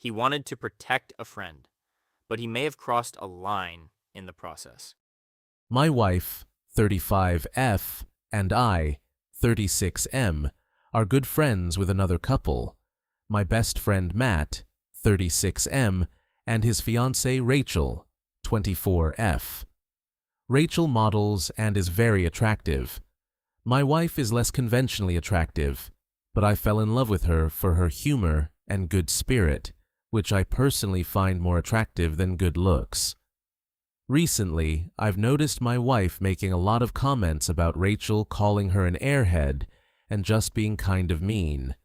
He wanted to protect a friend, but he may have crossed a line in the process. My wife, 35F, and I, 36M, are good friends with another couple. My best friend Matt, 36M, and his fiancée Rachel, 24F. Rachel models and is very attractive. My wife is less conventionally attractive, but I fell in love with her for her humor and good spirit, which I personally find more attractive than good looks. Recently, I've noticed my wife making a lot of comments about Rachel calling her an airhead and just being kind of mean.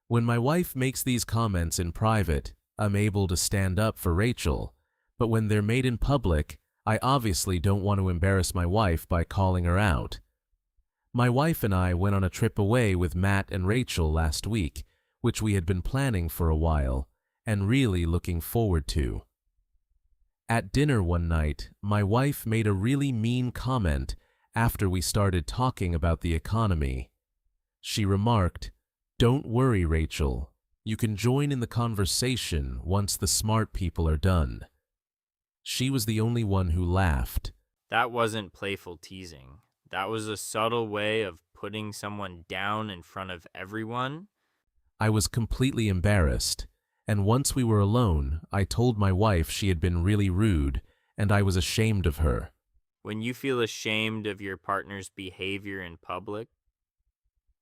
When my wife makes these comments in private, I'm able to stand up for Rachel, but when they're made in public, I obviously don't want to embarrass my wife by calling her out. My wife and I went on a trip away with Matt and Rachel last week, which we had been planning for a while and really looking forward to. At dinner one night, my wife made a really mean comment after we started talking about the economy. She remarked, "Don't worry, Rachel. You can join in the conversation once the smart people are done." She was the only one who laughed. That wasn't playful teasing. That was a subtle way of putting someone down in front of everyone. I was completely embarrassed, and once we were alone, I told my wife she had been really rude, and I was ashamed of her. When you feel ashamed of your partner's behavior in public,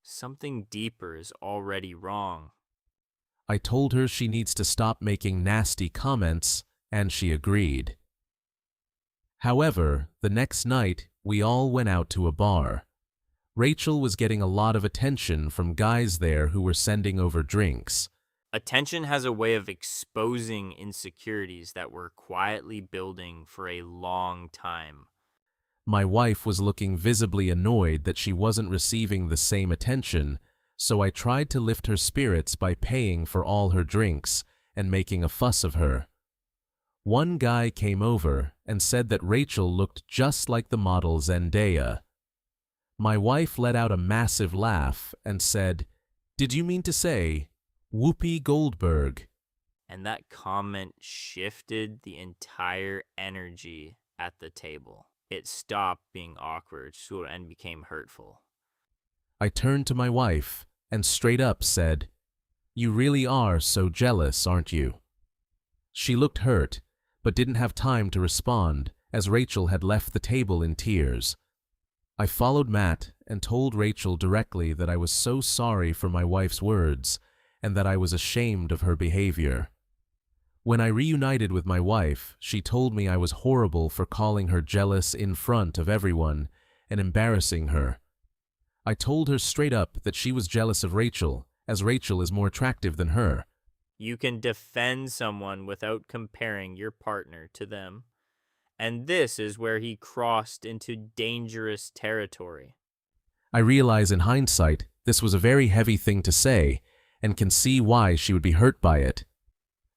something deeper is already wrong. I told her she needs to stop making nasty comments, and she agreed. However, the next night, we all went out to a bar. Rachel was getting a lot of attention from guys there who were sending over drinks. Attention has a way of exposing insecurities that were quietly building for a long time. My wife was looking visibly annoyed that she wasn't receiving the same attention, so I tried to lift her spirits by paying for all her drinks and making a fuss of her. One guy came over and said that Rachel looked just like the model Zendaya. My wife let out a massive laugh and said, "Did you mean to say Whoopi Goldberg?" And that comment shifted the entire energy at the table. It stopped being awkward and became hurtful. I turned to my wife and straight up said, "You really are so jealous, aren't you?" She looked hurt, but didn't have time to respond as Rachel had left the table in tears. I followed Matt and told Rachel directly that I was so sorry for my wife's words and that I was ashamed of her behavior. When I reunited with my wife, she told me I was horrible for calling her jealous in front of everyone and embarrassing her. I told her straight up that she was jealous of Rachel, as Rachel is more attractive than her. You can defend someone without comparing your partner to them. And this is where he crossed into dangerous territory. I realize in hindsight this was a very heavy thing to say and can see why she would be hurt by it.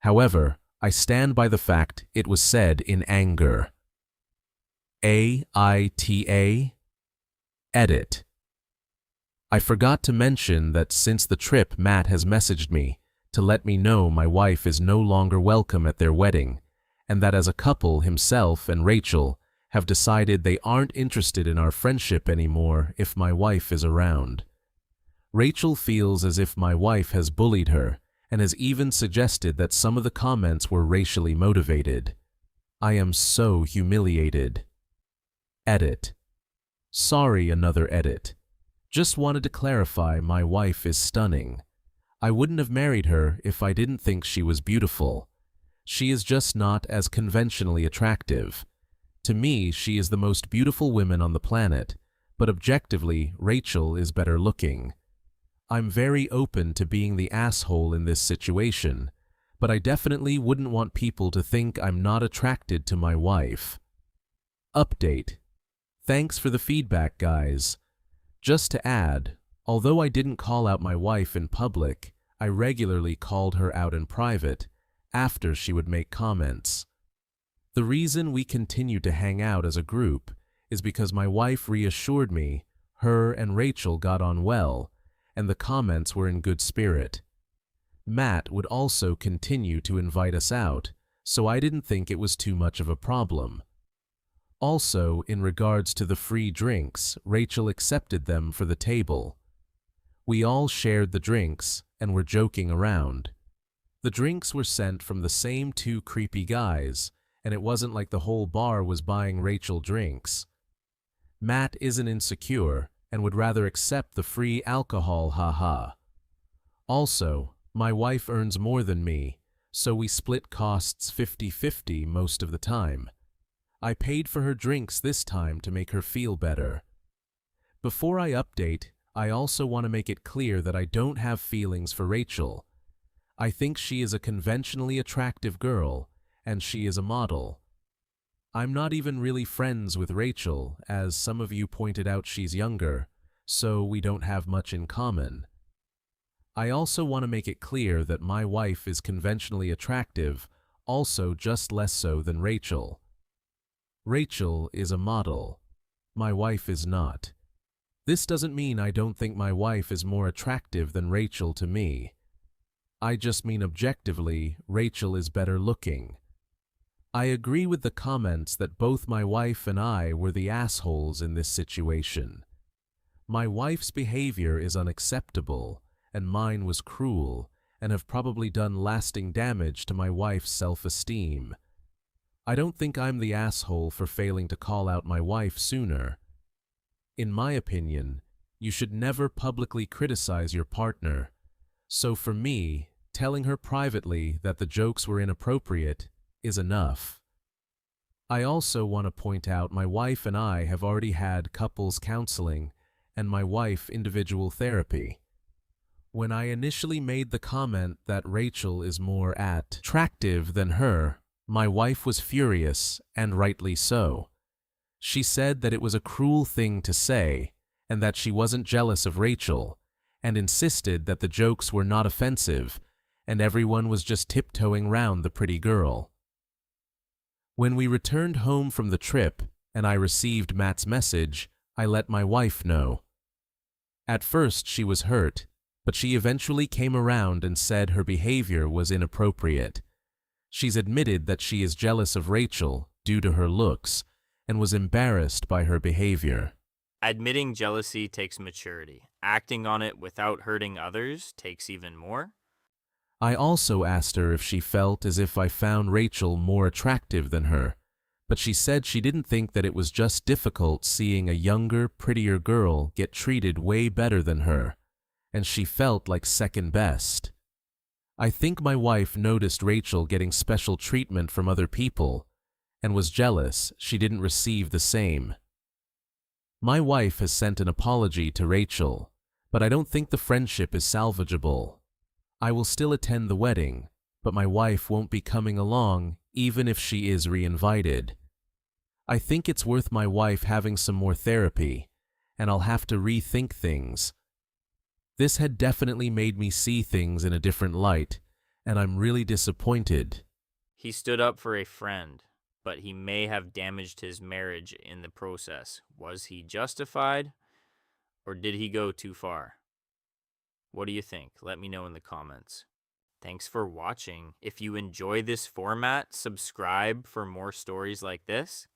However, I stand by the fact it was said in anger. AITA Edit. I forgot to mention that since the trip Matt has messaged me to let me know my wife is no longer welcome at their wedding, and that as a couple himself and Rachel have decided they aren't interested in our friendship anymore if my wife is around. Rachel feels as if my wife has bullied her and has even suggested that some of the comments were racially motivated. I am so humiliated. Edit. Sorry, another edit. Just wanted to clarify my wife is stunning. I wouldn't have married her if I didn't think she was beautiful. She is just not as conventionally attractive. To me, she is the most beautiful woman on the planet, but objectively, Rachel is better looking. I'm very open to being the asshole in this situation, but I definitely wouldn't want people to think I'm not attracted to my wife. Update. Thanks for the feedback, guys. Just to add, although I didn't call out my wife in public, I regularly called her out in private after she would make comments. The reason we continued to hang out as a group is because my wife reassured me her and Rachel got on well, and the comments were in good spirit. Matt would also continue to invite us out, so I didn't think it was too much of a problem. Also, in regards to the free drinks, Rachel accepted them for the table. We all shared the drinks and were joking around. The drinks were sent from the same two creepy guys, and it wasn't like the whole bar was buying Rachel drinks. Matt isn't insecure and would rather accept the free alcohol, haha. Also, my wife earns more than me, so we split costs 50-50 most of the time. I paid for her drinks this time to make her feel better. Before I update, I also want to make it clear that I don't have feelings for Rachel. I think she is a conventionally attractive girl, and she is a model. I'm not even really friends with Rachel, as some of you pointed out she's younger, so we don't have much in common. I also want to make it clear that my wife is conventionally attractive, also just less so than Rachel. Rachel is a model. My wife is not. This doesn't mean I don't think my wife is more attractive than Rachel to me. I just mean objectively, Rachel is better looking. I agree with the comments that both my wife and I were the assholes in this situation. My wife's behavior is unacceptable, and mine was cruel, and have probably done lasting damage to my wife's self-esteem. I don't think I'm the asshole for failing to call out my wife sooner. In my opinion, you should never publicly criticize your partner. So for me, telling her privately that the jokes were inappropriate is enough. I also want to point out my wife and I have already had couples counseling and my wife individual therapy. When I initially made the comment that Rachel is more attractive than her, my wife was furious, and rightly so. She said that it was a cruel thing to say, and that she wasn't jealous of Rachel, and insisted that the jokes were not offensive, and everyone was just tiptoeing round the pretty girl. When we returned home from the trip, and I received Matt's message, I let my wife know. At first she was hurt, but she eventually came around and said her behavior was inappropriate. She's admitted that she is jealous of Rachel due to her looks, and was embarrassed by her behavior. Admitting jealousy takes maturity. Acting on it without hurting others takes even more. I also asked her if she felt as if I found Rachel more attractive than her, but she said she didn't think that it was just difficult seeing a younger, prettier girl get treated way better than her, and she felt like second best. I think my wife noticed Rachel getting special treatment from other people, and was jealous she didn't receive the same. My wife has sent an apology to Rachel, but I don't think the friendship is salvageable. I will still attend the wedding, but my wife won't be coming along even if she is re-invited. I think it's worth my wife having some more therapy, and I'll have to rethink things. This had definitely made me see things in a different light, and I'm really disappointed. He stood up for a friend, but he may have damaged his marriage in the process. Was he justified, or did he go too far? What do you think? Let me know in the comments. Thanks for watching. If you enjoy this format, subscribe for more stories like this.